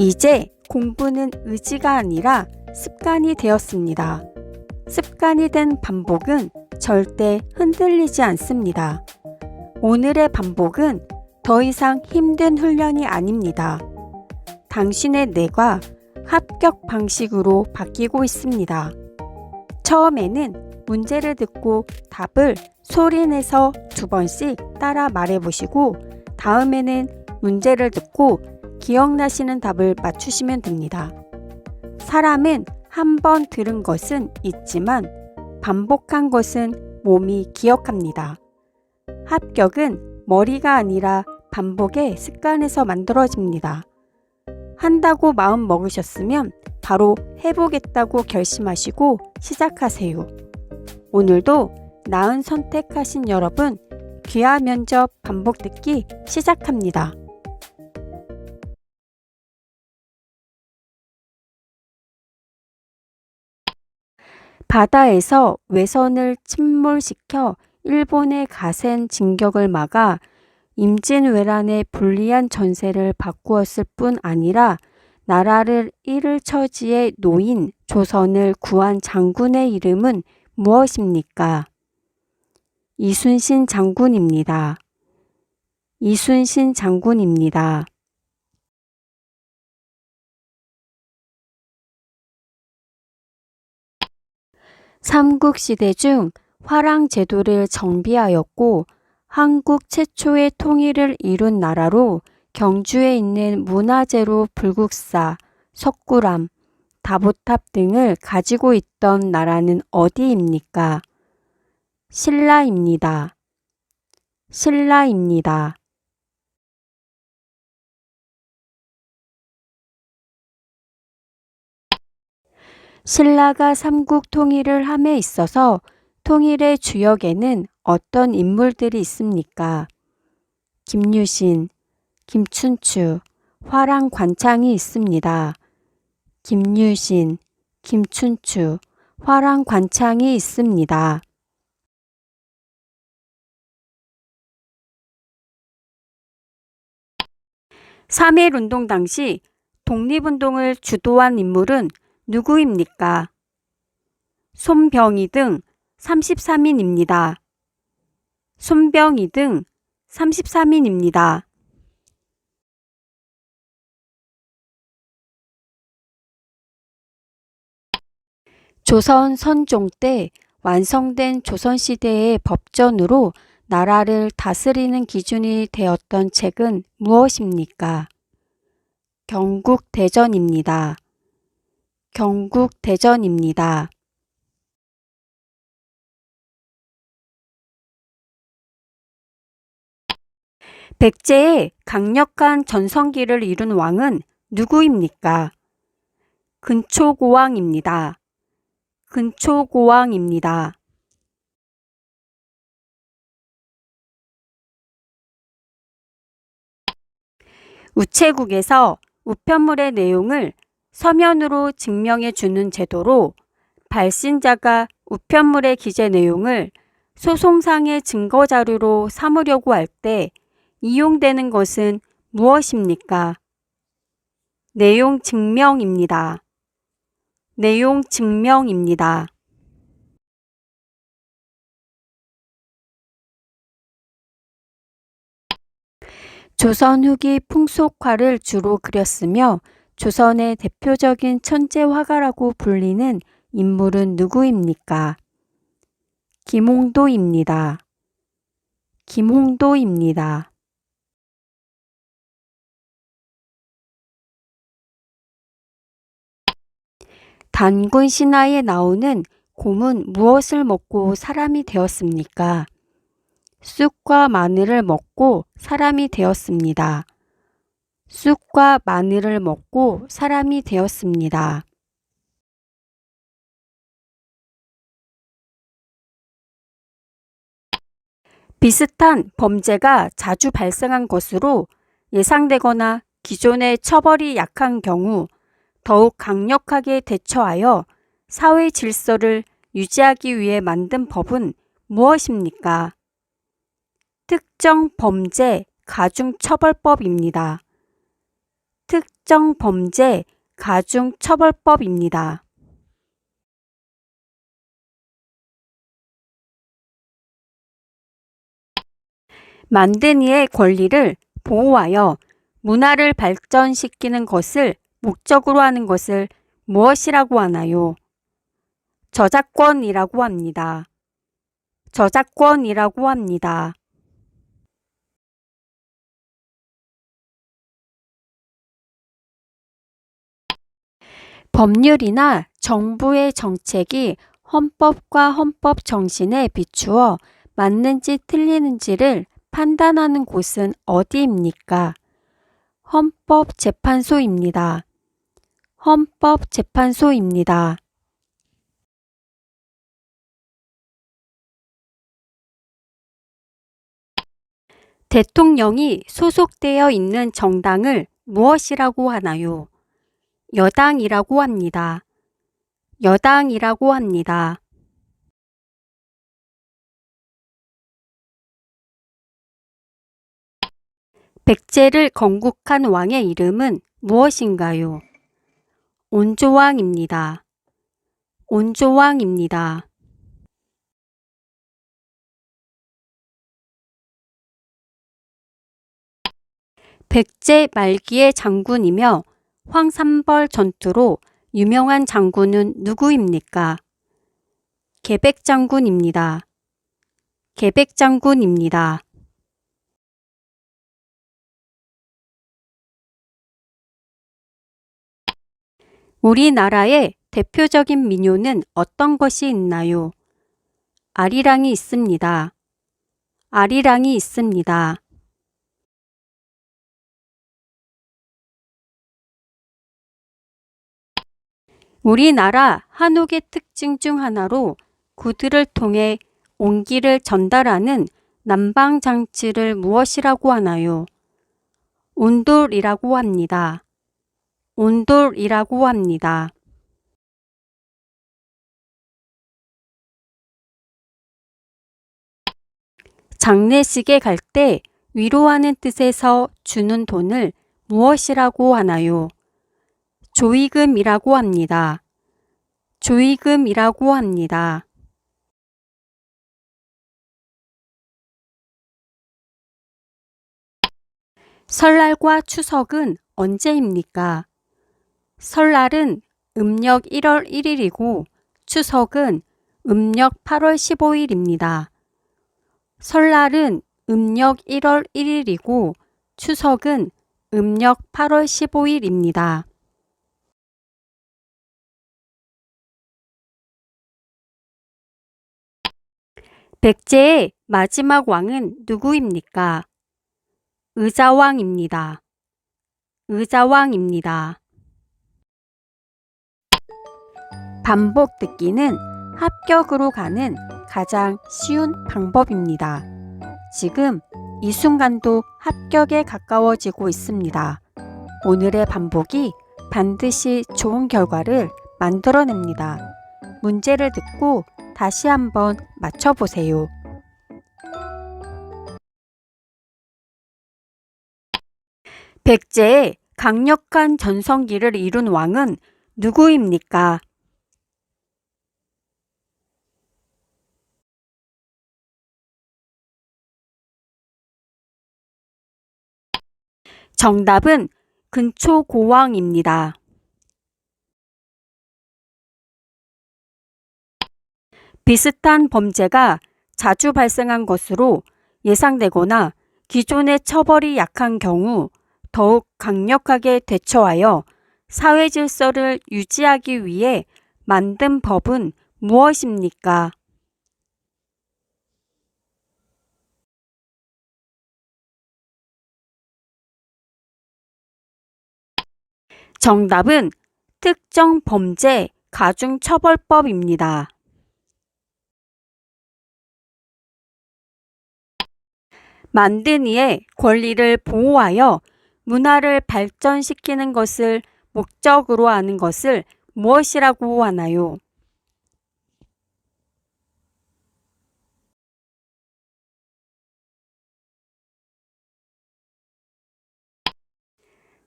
이제 공부는 의지가 아니라 습관이 되었습니다. 습관이 된 반복은 절대 흔들리지 않습니다. 오늘의 반복은 더 이상 힘든 훈련이 아닙니다. 당신의 뇌가 합격 방식으로 바뀌고 있습니다. 처음에는 문제를 듣고 답을 소리내서 2번씩 따라 말해보시고 다음에는 문제를 듣고 기억나시는 답을 맞추시면 됩니다. 사람은 한 번 들은 것은 잊지만 반복한 것은 몸이 기억합니다. 합격은 머리가 아니라 반복의 습관에서 만들어집니다. 한다고 마음 먹으셨으면 바로 해보겠다고 결심하시고 시작하세요. 오늘도 나은 선택하신 여러분, 귀화 면접 반복 듣기 시작합니다. 바다에서 외선을 침몰시켜 일본의 가센 진격을 막아 임진왜란의 불리한 전세를 바꾸었을 뿐 아니라 나라를 잃을 처지에 놓인 조선을 구한 장군의 이름은 무엇입니까? 이순신 장군입니다. 이순신 장군입니다. 삼국시대 중 화랑제도를 정비하였고 한국 최초의 통일을 이룬 나라로 경주에 있는 문화재로 불국사, 석굴암, 다보탑 등을 가지고 있던 나라는 어디입니까? 신라입니다. 신라입니다. 신라가 삼국 통일을 함에 있어서 통일의 주역에는 어떤 인물들이 있습니까? 김유신, 김춘추, 화랑관창이 있습니다. 김유신, 김춘추, 화랑관창이 있습니다. (3.1운동) 당시 독립운동을 주도한 인물은 누구입니까? 손병희 등 33인입니다. 손병희 등 33인입니다. 조선 선종 때 완성된 조선시대의 법전으로 나라를 다스리는 기준이 되었던 책은 무엇입니까? 경국대전입니다. 경국대전입니다. 백제의 강력한 전성기를 이룬 왕은 누구입니까? 근초고왕입니다. 근초고왕입니다. 우체국에서 우편물의 내용을 서면으로 증명해 주는 제도로 발신자가 우편물의 기재 내용을 소송상의 증거자료로 삼으려고 할 때 이용되는 것은 무엇입니까? 내용 증명입니다. 내용 증명입니다. 조선 후기 풍속화를 주로 그렸으며 조선의 대표적인 천재 화가라고 불리는 인물은 누구입니까? 김홍도입니다. 김홍도입니다. 단군 신화에 나오는 곰은 무엇을 먹고 사람이 되었습니까? 쑥과 마늘을 먹고 사람이 되었습니다. 쑥과 마늘을 먹고 사람이 되었습니다. 비슷한 범죄가 자주 발생한 것으로 예상되거나 기존의 처벌이 약한 경우 더욱 강력하게 대처하여 사회 질서를 유지하기 위해 만든 법은 무엇입니까? 특정 범죄 가중처벌법입니다. 특정 범죄 가중처벌법입니다. 만든 이의 권리를 보호하여 문화를 발전시키는 것을 목적으로 하는 것을 무엇이라고 하나요? 저작권이라고 합니다. 저작권이라고 합니다. 법률이나 정부의 정책이 헌법과 헌법 정신에 비추어 맞는지 틀리는지를 판단하는 곳은 어디입니까? 헌법재판소입니다. 헌법재판소입니다. 대통령이 소속되어 있는 정당을 무엇이라고 하나요? 여당이라고 합니다. 여당이라고 합니다. 백제를 건국한 왕의 이름은 무엇인가요? 온조왕입니다. 온조왕입니다. 백제 말기의 장군이며 황산벌 전투로 유명한 장군은 누구입니까? 계백장군입니다. 계백장군입니다. 우리나라의 대표적인 민요는 어떤 것이 있나요? 아리랑이 있습니다. 아리랑이 있습니다. 우리나라 한옥의 특징 중 하나로 구두를 통해 온기를 전달하는 난방 장치를 무엇이라고 하나요? 온돌이라고 합니다. 온돌이라고 합니다. 장례식에 갈 때 위로하는 뜻에서 주는 돈을 무엇이라고 하나요? 조의금이라고 합니다. 조의금이라고 합니다. 설날과 추석은 언제입니까? 설날은 음력 1월 1일이고 추석은 음력 8월 15일입니다. 설날은 음력 1월 1일이고 추석은 음력 8월 15일입니다. 백제의 마지막 왕은 누구입니까? 의자왕입니다. 의자왕입니다. 반복 듣기는 합격으로 가는 가장 쉬운 방법입니다. 지금 이 순간도 합격에 가까워지고 있습니다. 오늘의 반복이 반드시 좋은 결과를 만들어냅니다. 문제를 듣고 다시 한번 맞춰보세요. 백제의 강력한 전성기를 이룬 왕은 누구입니까? 정답은 근초고왕입니다. 비슷한 범죄가 자주 발생한 것으로 예상되거나 기존의 처벌이 약한 경우 더욱 강력하게 대처하여 사회 질서를 유지하기 위해 만든 법은 무엇입니까? 정답은 특정 범죄 가중처벌법입니다. 만든 이의 권리를 보호하여 문화를 발전시키는 것을 목적으로 하는 것을 무엇이라고 하나요?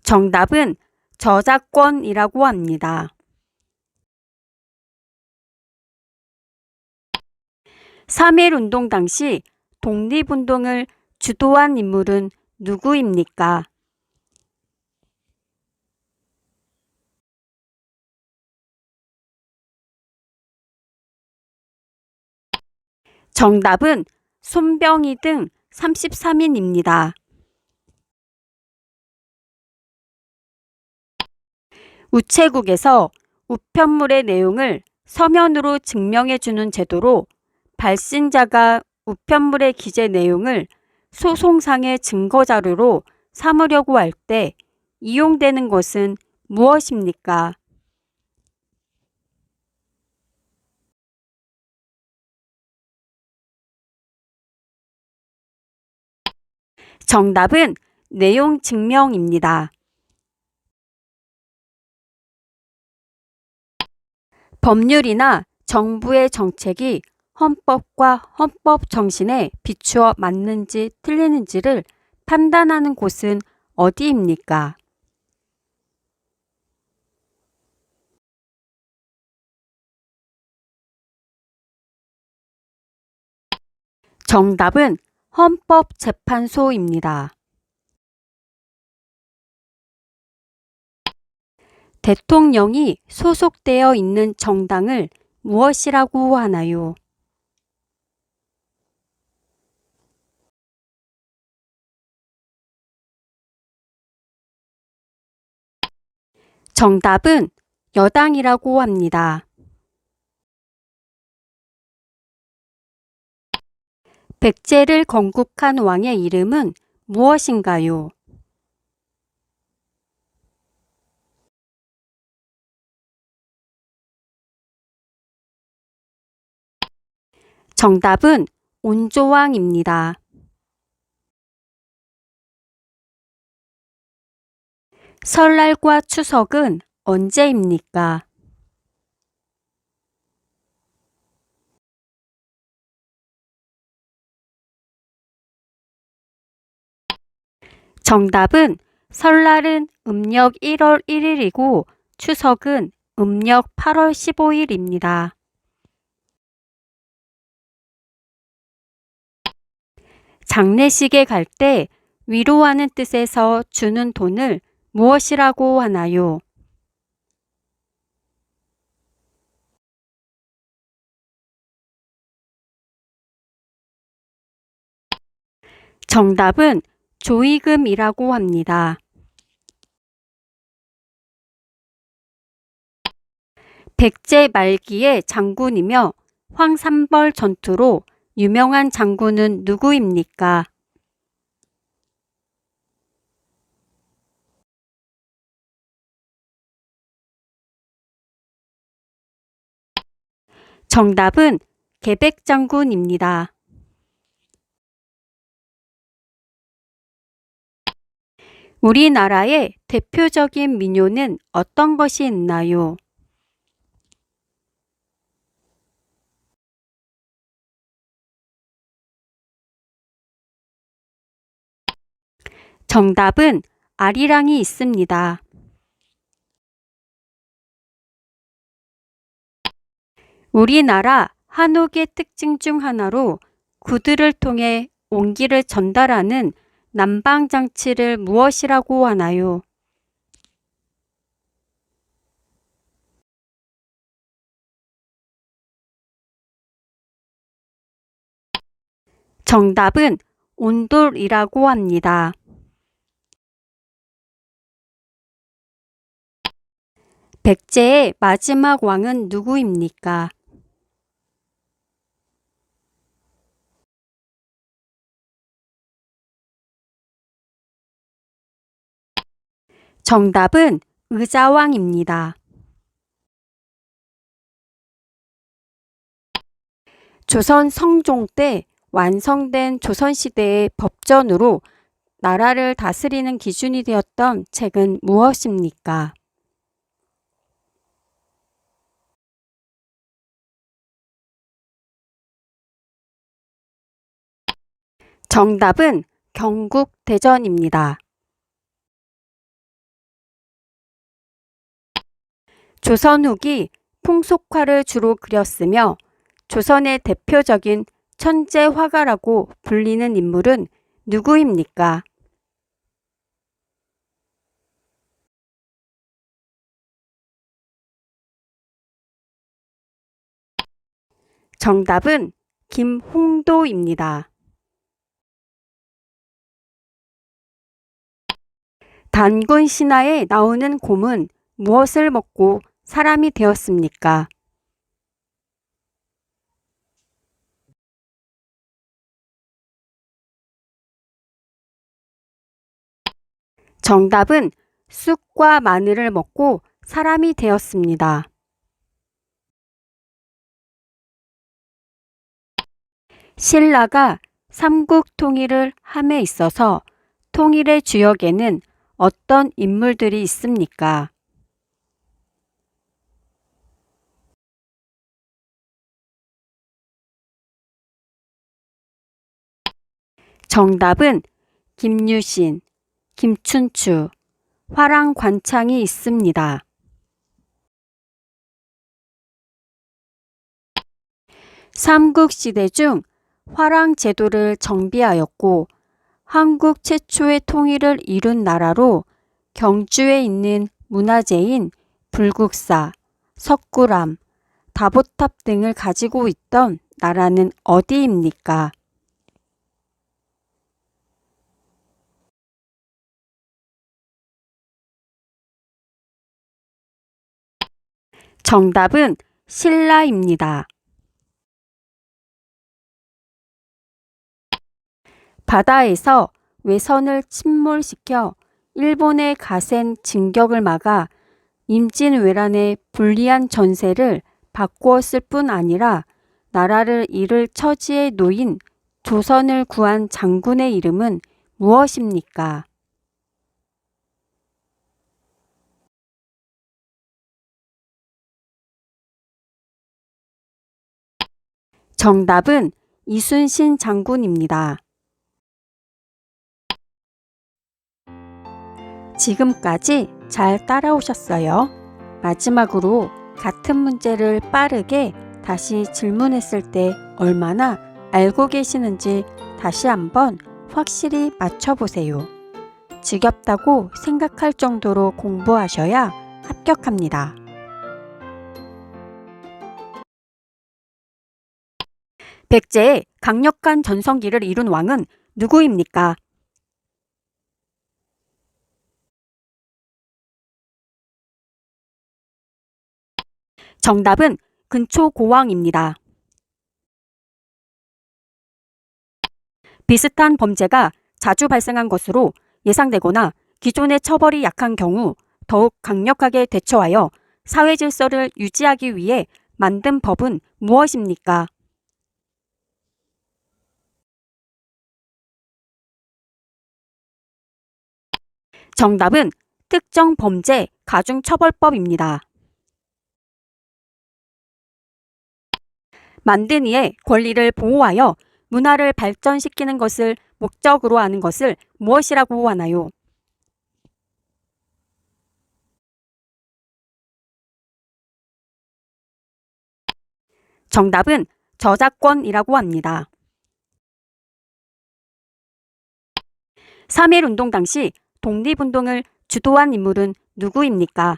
정답은 저작권이라고 합니다. 3.1 운동 당시 독립운동을 주도한 인물은 누구입니까? 정답은 손병희 등 33인입니다. 우체국에서 우편물의 내용을 서면으로 증명해주는 제도로 발신자가 우편물의 기재 내용을 소송상의 증거자료로 삼으려고 할 때 이용되는 것은 무엇입니까? 정답은 내용 증명입니다. 법률이나 정부의 정책이 헌법과 헌법 정신에 비추어 맞는지 틀리는지를 판단하는 곳은 어디입니까? 정답은 헌법재판소입니다. 대통령이 소속되어 있는 정당을 무엇이라고 하나요? 정답은 여당이라고 합니다. 백제를 건국한 왕의 이름은 무엇인가요? 정답은 온조왕입니다. 설날과 추석은 언제입니까? 정답은 설날은 음력 1월 1일이고 추석은 음력 8월 15일입니다. 장례식에 갈 때 위로하는 뜻에서 주는 돈을 무엇이라고 하나요? 정답은 조의금이라고 합니다. 백제 말기의 장군이며 황산벌 전투로 유명한 장군은 누구입니까? 정답은 계백장군입니다. 우리나라의 대표적인 민요는 어떤 것이 있나요? 정답은 아리랑이 있습니다. 우리나라 한옥의 특징 중 하나로 구두를 통해 온기를 전달하는 난방장치를 무엇이라고 하나요? 정답은 온돌이라고 합니다. 백제의 마지막 왕은 누구입니까? 정답은 의자왕입니다. 조선 성종 때 완성된 조선시대의 법전으로 나라를 다스리는 기준이 되었던 책은 무엇입니까? 정답은 경국대전입니다. 조선 후기 풍속화를 주로 그렸으며 조선의 대표적인 천재 화가라고 불리는 인물은 누구입니까? 정답은 김홍도입니다. 단군 신화에 나오는 곰은 무엇을 먹고 사람이 되었습니까? 정답은 쑥과 마늘을 먹고 사람이 되었습니다. 신라가 삼국 통일을 함에 있어서 통일의 주역에는 어떤 인물들이 있습니까? 정답은 김유신, 김춘추, 화랑관창이 있습니다. 삼국시대 중 화랑제도를 정비하였고 한국 최초의 통일을 이룬 나라로 경주에 있는 문화재인 불국사, 석굴암, 다보탑 등을 가지고 있던 나라는 어디입니까? 정답은 신라입니다. 바다에서 외선을 침몰시켜 일본의 가센 진격을 막아 임진왜란의 불리한 전세를 바꾸었을 뿐 아니라 나라를 잃을 처지에 놓인 조선을 구한 장군의 이름은 무엇입니까? 정답은 이순신 장군입니다. 지금까지 잘 따라오셨어요? 마지막으로 같은 문제를 빠르게 다시 질문했을 때 얼마나 알고 계시는지 다시 한번 확실히 맞춰보세요. 지겹다고 생각할 정도로 공부하셔야 합격합니다. 백제의 강력한 전성기를 이룬 왕은 누구입니까? 정답은 근초고왕입니다. 비슷한 범죄가 자주 발생한 것으로 예상되거나 기존의 처벌이 약한 경우 더욱 강력하게 대처하여 사회 질서를 유지하기 위해 만든 법은 무엇입니까? 정답은 특정 범죄 가중처벌법입니다. 만든 이의 권리를 보호하여 문화를 발전시키는 것을 목적으로 하는 것을 무엇이라고 하나요? 정답은 저작권이라고 합니다. 3.1운동 당시 독립운동을 주도한 인물은 누구입니까?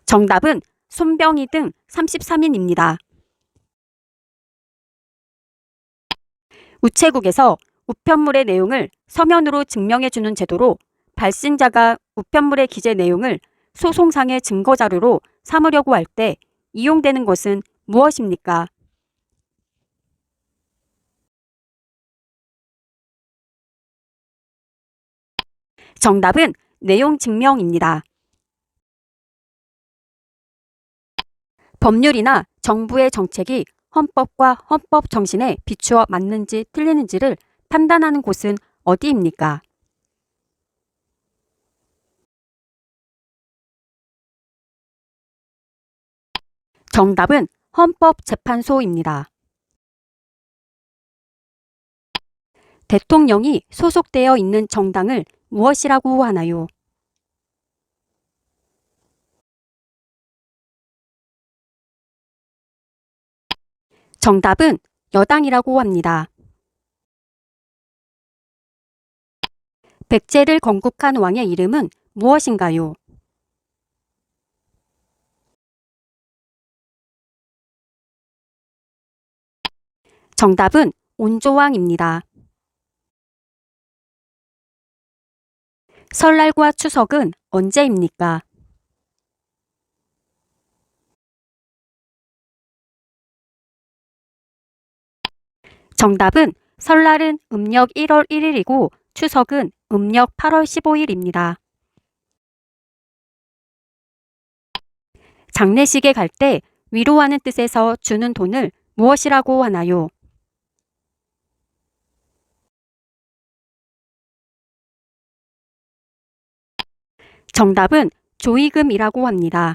정답은 손병희 등 33인입니다. 우체국에서 우편물의 내용을 서면으로 증명해주는 제도로 발신자가 우편물의 기재 내용을 소송상의 증거자료로 삼으려고 할 때 이용되는 것은 무엇입니까? 정답은 내용 증명입니다. 법률이나 정부의 정책이 헌법과 헌법 정신에 비추어 맞는지 틀리는지를 판단하는 곳은 어디입니까? 정답은 헌법재판소입니다. 대통령이 소속되어 있는 정당을 무엇이라고 하나요? 정답은 여당이라고 합니다. 백제를 건국한 왕의 이름은 무엇인가요? 정답은 온조왕입니다. 설날과 추석은 언제입니까? 정답은 설날은 음력 1월 1일이고 추석은 음력 8월 15일입니다. 장례식에 갈 때 위로하는 뜻에서 주는 돈을 무엇이라고 하나요? 정답은 조의금이라고 합니다.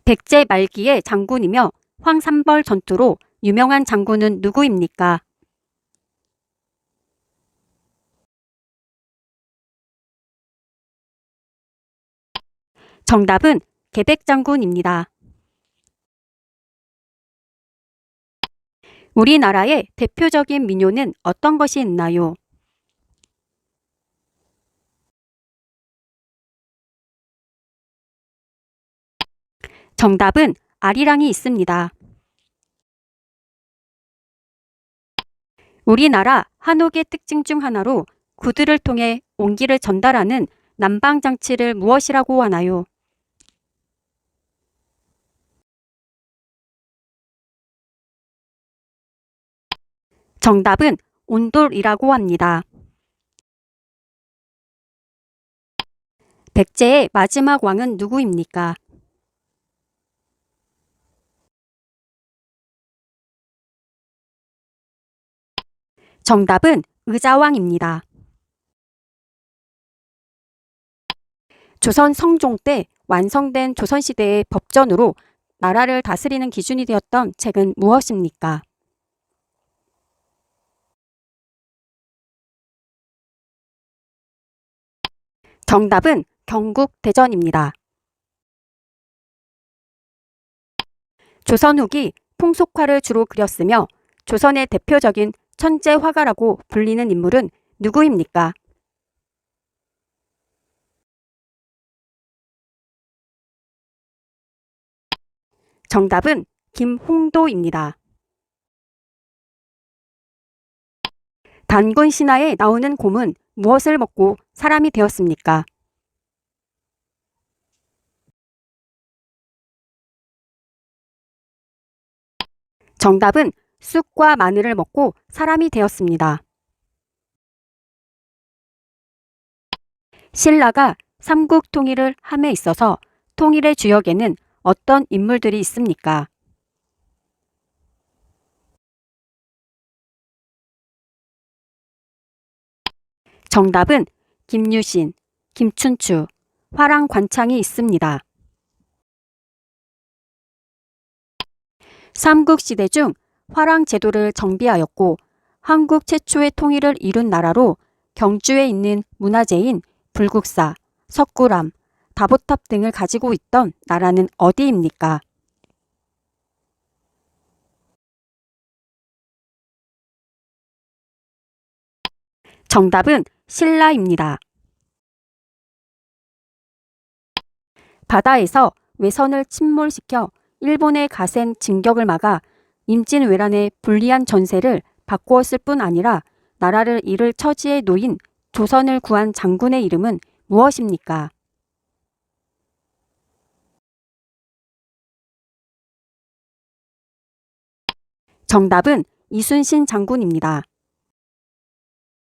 백제 말기의 장군이며 황산벌 전투로 유명한 장군은 누구입니까? 정답은 계백장군입니다. 우리나라의 대표적인 민요는 어떤 것이 있나요? 정답은 아리랑이 있습니다. 우리나라 한옥의 특징 중 하나로 구두를 통해 온기를 전달하는 난방장치를 무엇이라고 하나요? 정답은 온돌이라고 합니다. 백제의 마지막 왕은 누구입니까? 정답은 의자왕입니다. 조선 성종 때 완성된 조선시대의 법전으로 나라를 다스리는 기준이 되었던 책은 무엇입니까? 정답은 경국대전입니다. 조선 후기 풍속화를 주로 그렸으며 조선의 대표적인 천재 화가라고 불리는 인물은 누구입니까? 정답은 김홍도입니다. 단군 신화에 나오는 곰은 무엇을 먹고 사람이 되었습니까? 정답은 쑥과 마늘을 먹고 사람이 되었습니다. 신라가 삼국 통일을 함에 있어서 통일의 주역에는 어떤 인물들이 있습니까? 정답은 김유신, 김춘추, 화랑관창이 있습니다. 삼국시대 중 화랑제도를 정비하였고 한국 최초의 통일을 이룬 나라로 경주에 있는 문화재인 불국사, 석굴암, 다보탑 등을 가지고 있던 나라는 어디입니까? 정답은 신라입니다. 바다에서 외선을 침몰시켜 일본의 가센 진격을 막아 임진왜란의 불리한 전세를 바꾸었을 뿐 아니라 나라를 잃을 처지에 놓인 조선을 구한 장군의 이름은 무엇입니까? 정답은 이순신 장군입니다.